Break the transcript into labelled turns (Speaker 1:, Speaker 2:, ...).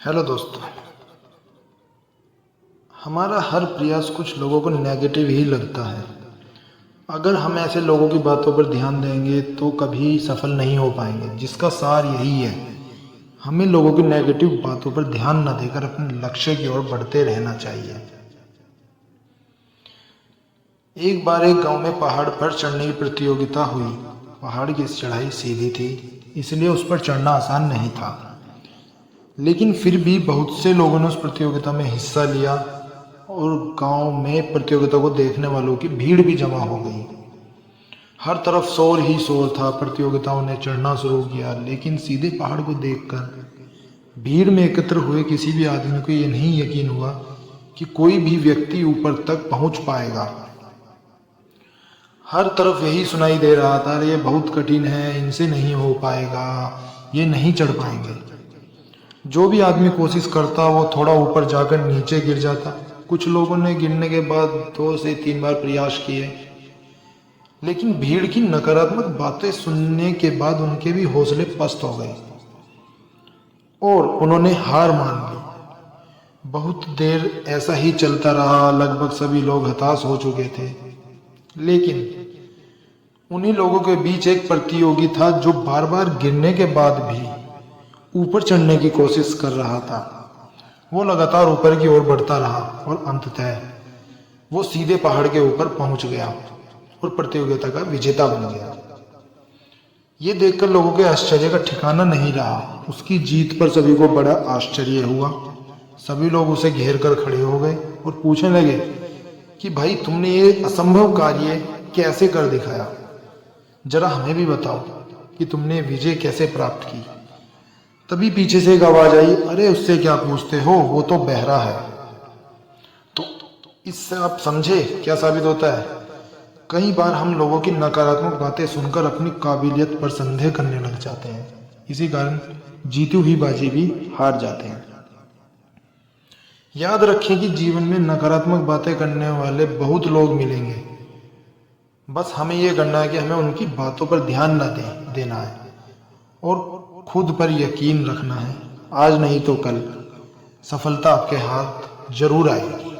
Speaker 1: Hello दोस्तों। हमारा हर प्रयास कुछ लोगों को नेगेटिव ही लगता है। अगर हम ऐसे लोगों की बातों पर ध्यान देंगे तो कभी सफल नहीं हो पाएंगे, जिसका सार यही है, हमें लोगों की नेगेटिव बातों पर ध्यान न देकर अपने लक्ष्य की ओर बढ़ते रहना चाहिए। एक बार एक गांव में पहाड़ पर चढ़ने की प्रतियोगिता हुई। पहाड़ की चढ़ाई सीधी थी, इसलिए उस पर चढ़ना आसान नहीं था, लेकिन फिर भी बहुत से लोगों ने उस प्रतियोगिता में हिस्सा लिया और गांव में प्रतियोगिता को देखने वालों की भीड़ भी जमा हो गई। हर तरफ शोर ही शोर था। प्रतियोगिताओं ने चढ़ना शुरू किया, लेकिन सीधे पहाड़ को देखकर भीड़ में एकत्र हुए किसी भी आदमी को यह नहीं यकीन हुआ कि कोई भी व्यक्ति ऊपर तक पहुंच पाएगा। हर तरफ यही सुनाई दे रहा था, अरे ये बहुत कठिन है, इनसे नहीं हो पाएगा, ये नहीं चढ़ पाएंगे। जो भी आदमी कोशिश करता वो थोड़ा ऊपर जाकर नीचे गिर जाता। कुछ लोगों ने गिरने के बाद 2 से 3 बार प्रयास किए, लेकिन भीड़ की नकारात्मक बातें सुनने के बाद उनके भी हौसले पस्त हो गए और उन्होंने हार मान ली। बहुत देर ऐसा ही चलता रहा। लगभग सभी लोग हताश हो चुके थे, लेकिन उन्हीं लोगों के बीच एक प्रतियोगी था जो बार बार गिरने के बाद भी ऊपर चढ़ने की कोशिश कर रहा था। वो लगातार ऊपर की ओर बढ़ता रहा और अंततः वो सीधे पहाड़ के ऊपर पहुंच गया और प्रतियोगिता का विजेता बन गया। ये देखकर लोगों के आश्चर्य का ठिकाना नहीं रहा। उसकी जीत पर सभी को बड़ा आश्चर्य हुआ। सभी लोग उसे घेर कर खड़े हो गए और पूछने लगे कि भाई, तुमने ये असंभव कार्य कैसे कर दिखाया? जरा हमें भी बताओ कि तुमने विजय कैसे प्राप्त की। तभी पीछे से एक आवाज आई, अरे उससे क्या पूछते हो, वो तो बहरा है। तो इससे आप समझे क्या साबित होता है? कई बार हम लोगों की नकारात्मक बातें सुनकर अपनी काबिलियत पर संदेह करने लग जाते हैं। इसी कारण जीती हुई बाजी भी हार जाते हैं। याद रखें कि जीवन में नकारात्मक बातें करने वाले बहुत लोग मिलेंगे। बस हमें यह करना है कि हमें उनकी बातों पर ध्यान न देना है और खुद पर यकीन रखना है। आज नहीं तो कल सफलता आपके हाथ जरूर आएगी।